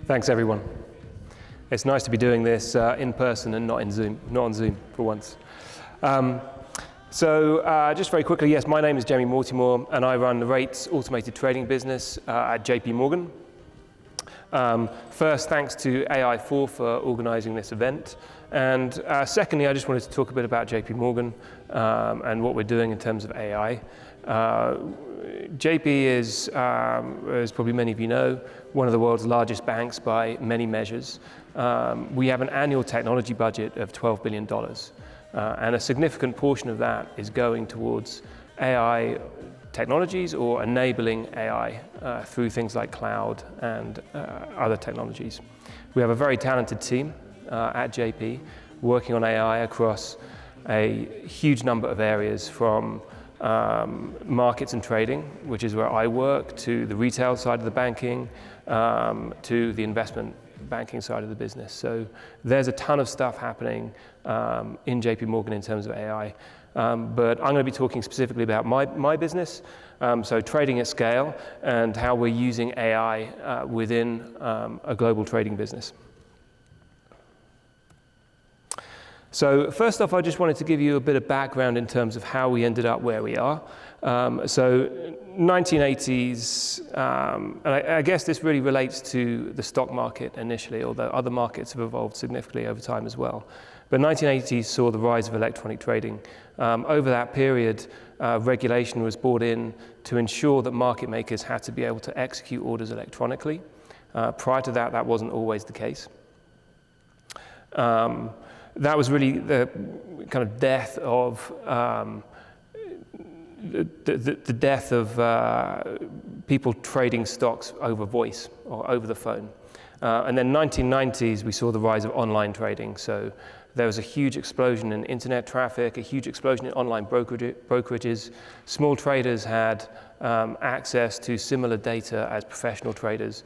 Thanks, everyone. It's nice to be doing this in person and not on Zoom for once. Just very quickly, yes, my name is Jamie Mortimore, and I run the rates automated trading business at JP Morgan. First, thanks to AI4 for organizing this event. And secondly, I just wanted to talk a bit about JP Morgan and what we're doing in terms of AI. JP is, as probably many of you know, one of the world's largest banks by many measures. We have an annual technology budget of $12 billion, and a significant portion of that is going towards AI technologies or enabling AI through things like cloud and other technologies. We have a very talented team at JP working on AI across a huge number of areas, from markets and trading, which is where I work, to the retail side of the banking, to the investment banking side of the business. So there's a ton of stuff happening in JP Morgan in terms of AI. But I'm going to be talking specifically about my business, so trading at scale and how we're using AI within a global trading business. So first off, I just wanted to give you a bit of background in terms of how we ended up where we are. So 1980s, and I guess this really relates to the stock market initially, although other markets have evolved significantly over time as well. But 1980s saw the rise of electronic trading. Over that period, regulation was brought in to ensure that market makers had to be able to execute orders electronically. Prior to that, that wasn't always the case. That was really the kind of death of the death of people trading stocks over voice or over the phone. And then 1990s, we saw the rise of online trading. So there was a huge explosion in internet traffic, a huge explosion in online brokerages. Small traders had access to similar data as professional traders,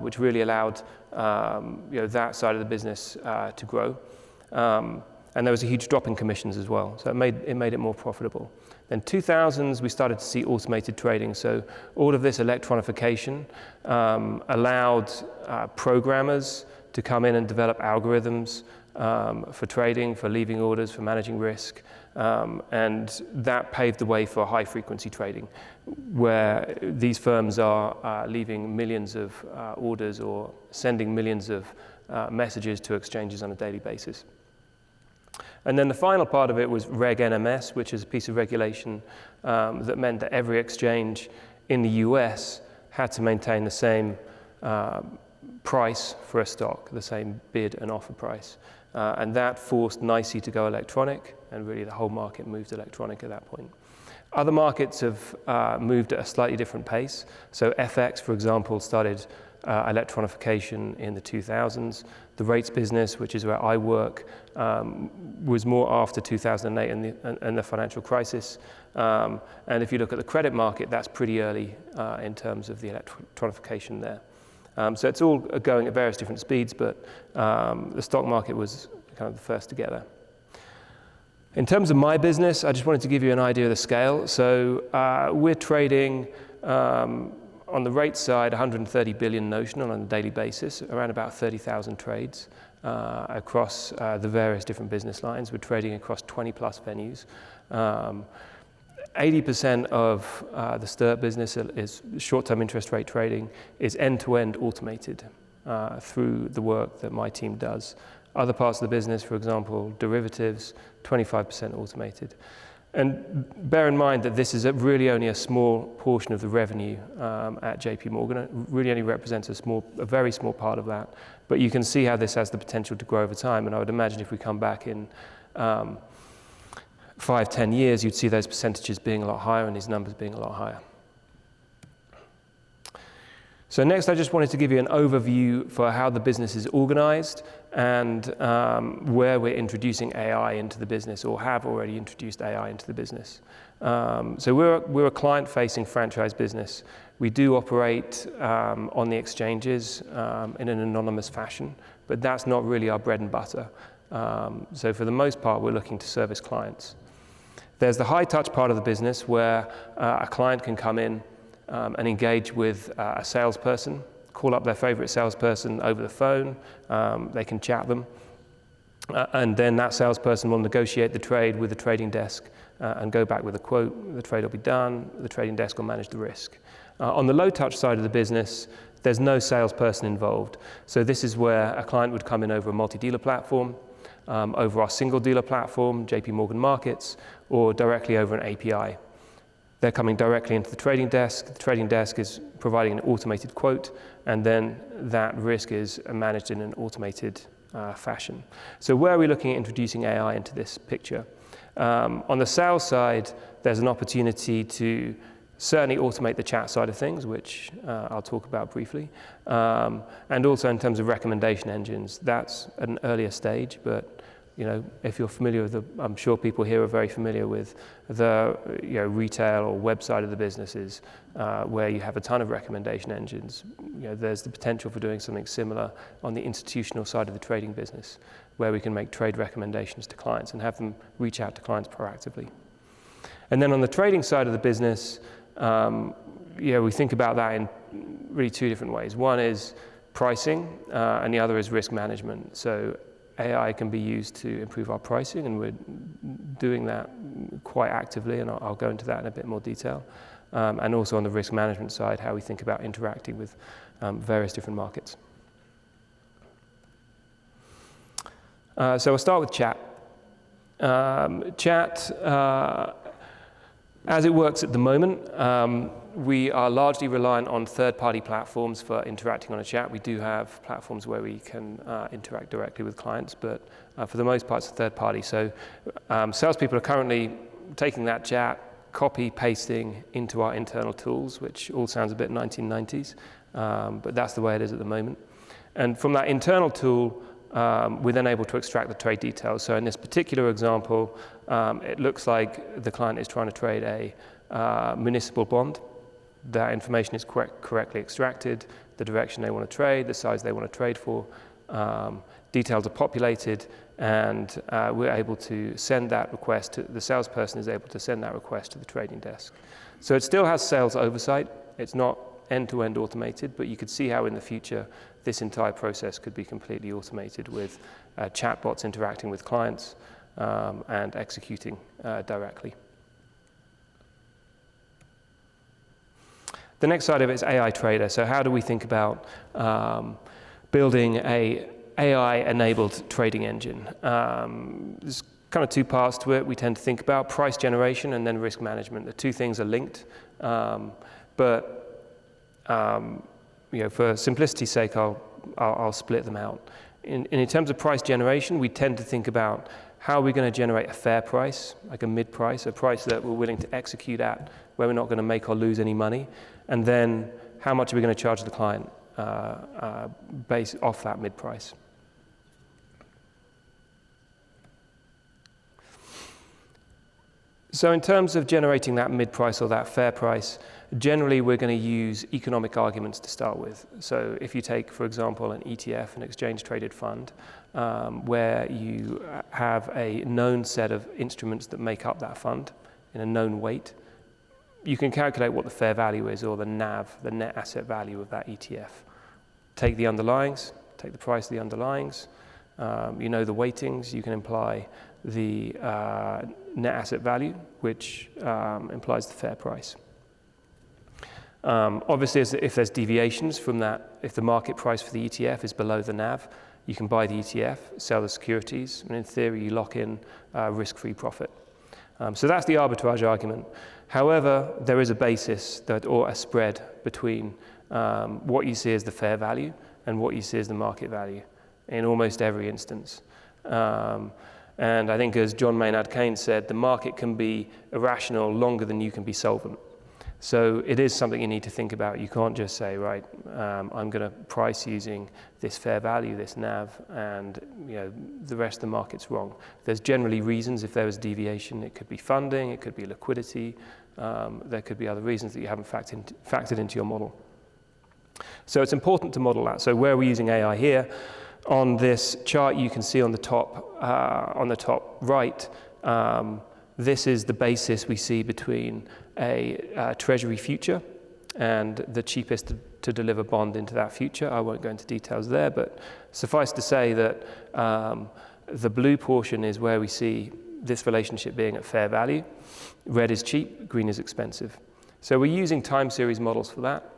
which really allowed that side of the business to grow. And there was a huge drop in commissions as well, so it made it more profitable. Then 2000s, we started to see automated trading. So all of this electronification allowed programmers to come in and develop algorithms for trading, for leaving orders, for managing risk. And that paved the way for high-frequency trading, where these firms are leaving millions of orders or sending millions of messages to exchanges on a daily basis. And then the final part of it was Reg NMS, which is a piece of regulation that meant that every exchange in the US had to maintain the same price for a stock, the same bid and offer price. And that forced NYSE to go electronic, and really the whole market moved electronic at that point. Other markets have moved at a slightly different pace. So FX, for example, started electronification in the 2000s. The rates business, which is where I work, was more after 2008 and the financial crisis. And if you look at the credit market, that's pretty early in terms of the electronification there. So it's all going at various different speeds, but the stock market was kind of the first to get there. In terms of my business, I just wanted to give you an idea of the scale. So we're trading on the rate side, 130 billion notional on a daily basis, around about 30,000 trades across the various different business lines. We're trading across 20 plus venues. 80% of the STIRT business is short-term interest rate trading, is end-to-end automated through the work that my team does. Other parts of the business, for example, derivatives, 25% automated. And bear in mind that this is really only a small portion of the revenue at JP Morgan. It really only represents a very small part of that. But you can see how this has the potential to grow over time. And I would imagine if we come back in 5-10 years, you'd see those percentages being a lot higher and these numbers being a lot higher. So next, I just wanted to give you an overview for how the business is organized and where we're introducing AI into the business, or have already introduced AI into the business. So we're a client-facing franchise business. We do operate on the exchanges in an anonymous fashion, but that's not really our bread and butter. So for the most part, we're looking to service clients. There's the high-touch part of the business where a client can come in and engage with a salesperson call up their favorite salesperson over the phone, they can chat them, and then that salesperson will negotiate the trade with the trading desk and go back with a quote. The trade will be done, the trading desk will manage the risk. On the low-touch side of the business, there's no salesperson involved. So this is where a client would come in over a multi-dealer platform, over our single dealer platform, JP Morgan Markets, or directly over an API. They're coming directly into the trading desk. The trading desk is providing an automated quote, and then that risk is managed in an automated fashion. So where are we looking at introducing AI into this picture? On the sales side, there's an opportunity to certainly automate the chat side of things, which I'll talk about briefly. And also in terms of recommendation engines, that's at an earlier stage, but if you're familiar with I'm sure people here are very familiar with the retail or web side of the businesses where you have a ton of recommendation engines. There's the potential for doing something similar on the institutional side of the trading business, where we can make trade recommendations to clients and have them reach out to clients proactively. And then on the trading side of the business, we think about that in really two different ways. One is pricing, and the other is risk management. So AI can be used to improve our pricing, and we're doing that quite actively, and I'll go into that in a bit more detail. And also on the risk management side, how we think about interacting with various different markets. So we'll start with chat. Chat, as it works at the moment, we are largely reliant on third-party platforms for interacting on a chat. We do have platforms where we can interact directly with clients, but for the most part, it's third-party. So salespeople are currently taking that chat, copy-pasting into our internal tools, which all sounds a bit 1990s, but that's the way it is at the moment. And from that internal tool, we're then able to extract the trade details. So in this particular example, it looks like the client is trying to trade a municipal bond. That information is correctly extracted, the direction they want to trade, the size they want to trade for. Details are populated, and we're able to send that request to the salesperson is able to send that request to the trading desk. So it still has sales oversight. It's not end-to-end automated, but you could see how in the future this entire process could be completely automated with chatbots interacting with clients and executing directly. The next side of it is AI Trader. So how do we think about building a AI-enabled trading engine? There's kind of two parts to it. We tend to think about price generation and then risk management. The two things are linked, but for simplicity's sake, I'll split them out. In terms of price generation, we tend to think about how are we going to generate a fair price, like a mid-price, a price that we're willing to execute at, where we're not going to make or lose any money, and then how much are we going to charge the client based off that mid-price. So in terms of generating that mid-price or that fair price, generally we're going to use economic arguments to start with. So if you take, for example, an ETF, an exchange-traded fund, where you have a known set of instruments that make up that fund in a known weight, you can calculate what the fair value is, or the NAV, the net asset value of that ETF. Take the underlyings, take the price of the underlyings, the weightings, you can imply the net asset value, which implies the fair price. Obviously, if there's deviations from that, if the market price for the ETF is below the NAV, you can buy the ETF, sell the securities, and in theory, you lock in risk-free profit. So that's the arbitrage argument. However, there is a basis or a spread between what you see as the fair value and what you see as the market value in almost every instance. And I think, as John Maynard Keynes said, the market can be irrational longer than you can be solvent. So it is something you need to think about. You can't just say, right, I'm going to price using this fair value, this NAV, and the rest of the market's wrong. There's generally reasons if there was deviation. It could be funding, it could be liquidity, there could be other reasons that you haven't factored into your model. So it's important to model that. So where are we using AI here? On this chart, you can see on the top right, this is the basis we see between a treasury future and the cheapest to deliver bond into that future. I won't go into details there, but suffice to say that the blue portion is where we see this relationship being at fair value. Red is cheap, green is expensive. So we're using time series models for that.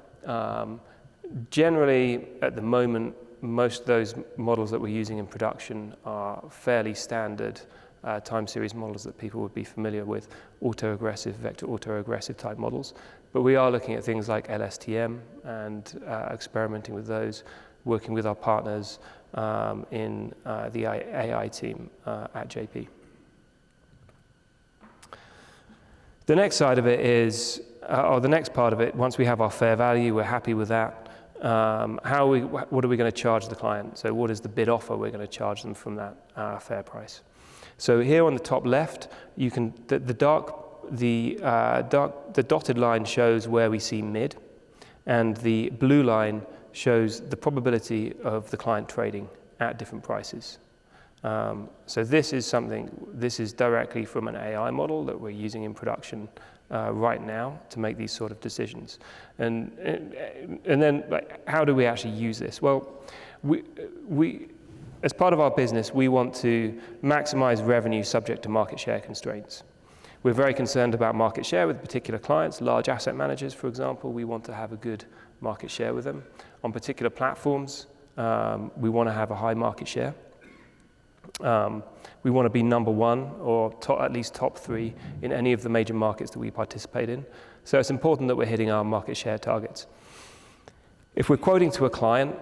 Generally, at the moment, most of those models that we're using in production are fairly standard time series models that people would be familiar with, autoaggressive, vector autoaggressive type models. But we are looking at things like LSTM and experimenting with those, working with our partners in the AI team at JP. The next side of it is, or the next part of it, once we have our fair value, we're happy with that. What are we going to charge the client? So what is the bid offer we're going to charge them from that fair price? So here on the top left, you can the dotted line shows where we see mid, and the blue line shows the probability of the client trading at different prices. So this is directly from an AI model that we're using in production right now to make these sort of decisions. And then, like, how do we actually use this? Well, we as part of our business, we want to maximize revenue subject to market share constraints. We're very concerned about market share with particular clients, large asset managers, for example. We want to have a good market share with them. On particular platforms, we want to have a high market share. We want to be number one or at least top three in any of the major markets that we participate in. So it's important that we're hitting our market share targets. If we're quoting to a client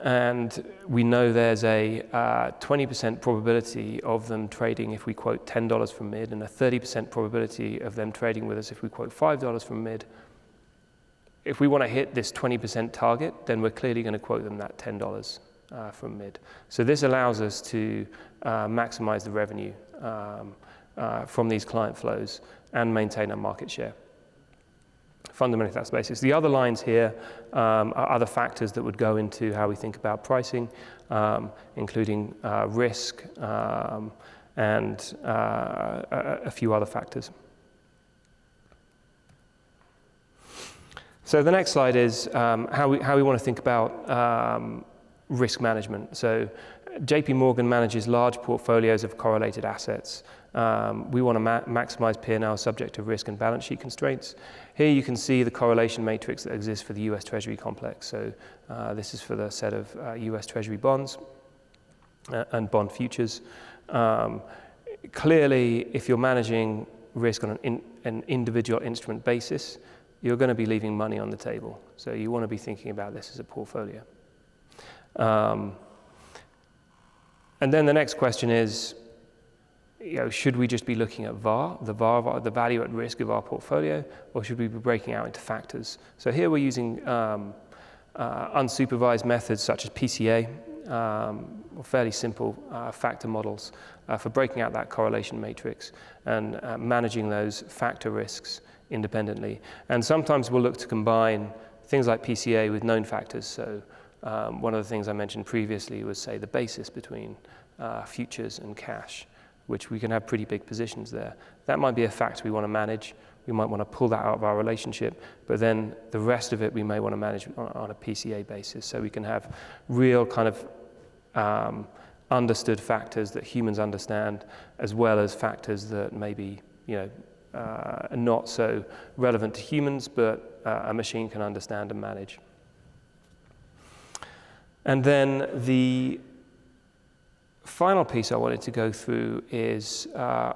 and we know there's a 20% probability of them trading if we quote $10 from mid, and a 30% probability of them trading with us if we quote $5 from mid, if we want to hit this 20% target, then we're clearly going to quote them that $10 from mid. So this allows us to maximize the revenue from these client flows and maintain our market share. Fundamentally, that's the basis. The other lines here are other factors that would go into how we think about pricing, including risk and a few other factors. So the next slide is how we want to think about risk management. So JP Morgan manages large portfolios of correlated assets. We want to maximize P&L subject to risk and balance sheet constraints. Here you can see the correlation matrix that exists for the US Treasury complex. So this is for the set of US Treasury bonds and bond futures. Clearly, if you're managing risk on an individual instrument basis, you're going to be leaving money on the table. So you want to be thinking about this as a portfolio. And then the next question is, should we just be looking at VAR, the value at risk of our portfolio, or should we be breaking out into factors? So here we're using unsupervised methods such as PCA, or fairly simple factor models for breaking out that correlation matrix and managing those factor risks independently. And sometimes we'll look to combine things like PCA with known factors. So one of the things I mentioned previously was, say, the basis between futures and cash, which we can have pretty big positions there. That might be a factor we want to manage. We might want to pull that out of our relationship, but then the rest of it we may want to manage on a PCA basis, so we can have real kind of understood factors that humans understand, as well as factors that maybe are not so relevant to humans, but a machine can understand and manage. And then the final piece I wanted to go through is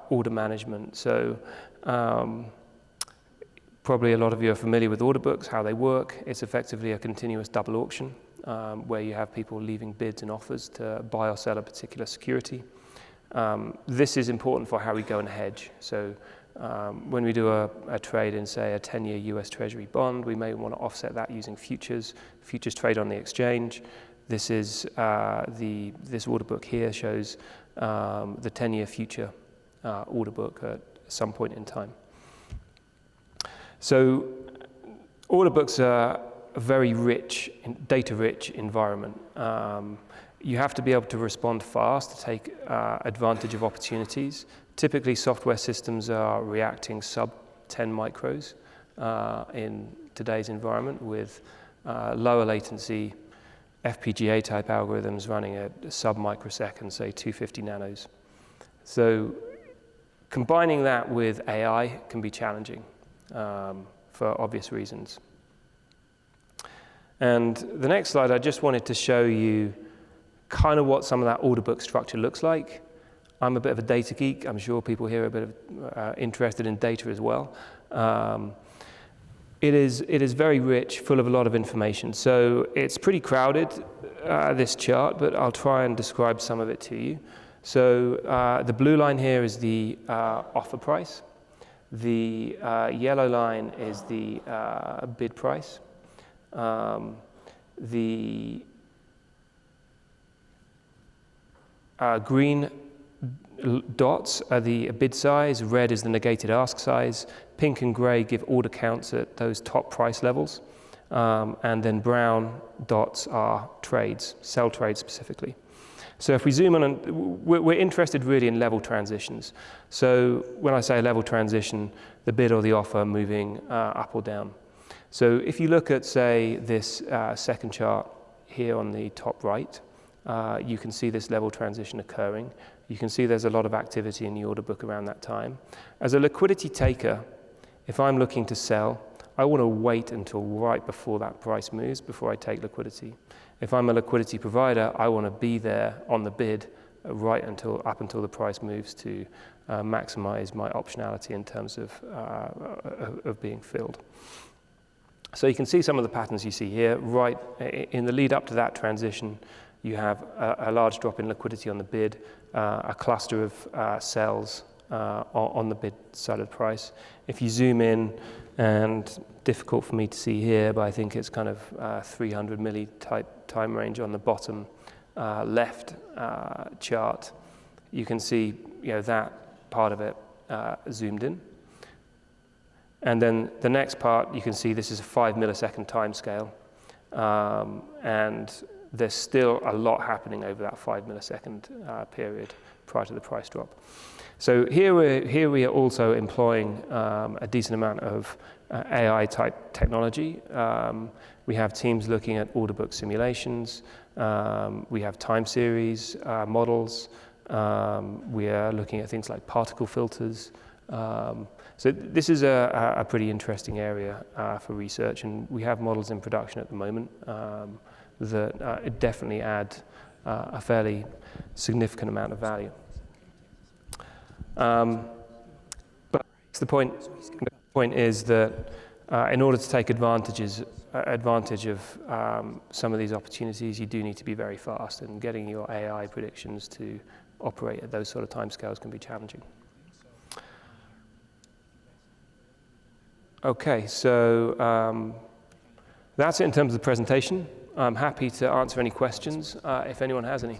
order management. So probably a lot of you are familiar with order books, how they work. It's effectively a continuous double auction where you have people leaving bids and offers to buy or sell a particular security. This is important for how we go and hedge. So when we do a trade in, say, a 10-year US Treasury bond, we may want to offset that using futures. Futures trade on the exchange. This is this order book here shows the 10-year future order book at some point in time. So order books are a very rich, data-rich environment. You have to be able to respond fast to take advantage of opportunities. Typically, software systems are reacting sub 10 micros in today's environment with lower latency, FPGA type algorithms running at sub-microsecond, say 250 nanos. So combining that with AI can be challenging for obvious reasons. And the next slide, I just wanted to show you kind of what some of that order book structure looks like. I'm a bit of a data geek. I'm sure people here are a bit of, interested in data as well. It is very rich, full of a lot of information. So it's pretty crowded, this chart, but I'll try and describe some of it to you. So the blue line here is the offer price. The yellow line is the bid price. The green dots are the bid size, red is the negated ask size, pink and gray give order counts at those top price levels, and then brown dots are trades, sell trades specifically. So if we zoom in, we're interested really in level transitions. So when I say level transition, the bid or the offer moving up or down. So if you look at, say, this second chart here on the top right, you can see this level transition occurring. You can see there's a lot of activity in the order book around that time. As a liquidity taker, if I'm looking to sell, I want to wait until right before that price moves before I take liquidity. If I'm a liquidity provider, I want to be there on the bid right up until the price moves to maximize my optionality in terms of being filled. So you can see some of the patterns you see here. Right in the lead up to that transition, you have a large drop in liquidity on the bid, a cluster of sells on the bid side of the price. If you zoom in, and difficult for me to see here, but I think it's kind of 300 milli type time range on the bottom left chart, you can see that part of it zoomed in. And then the next part, you can see this is a 5 millisecond time scale. And there's still a lot happening over that 5 millisecond period prior to the price drop. So here we are also employing a decent amount of AI type technology. We have teams looking at order book simulations. We have time series models. We are looking at things like particle filters. So this is a pretty interesting area for research, and we have models in production at the moment that definitely add a fairly significant amount of value. But the point is that in order to take advantage of some of these opportunities, you do need to be very fast, and getting your AI predictions to operate at those sort of timescales can be challenging. Okay, so that's it in terms of the presentation. I'm happy to answer any questions if anyone has any.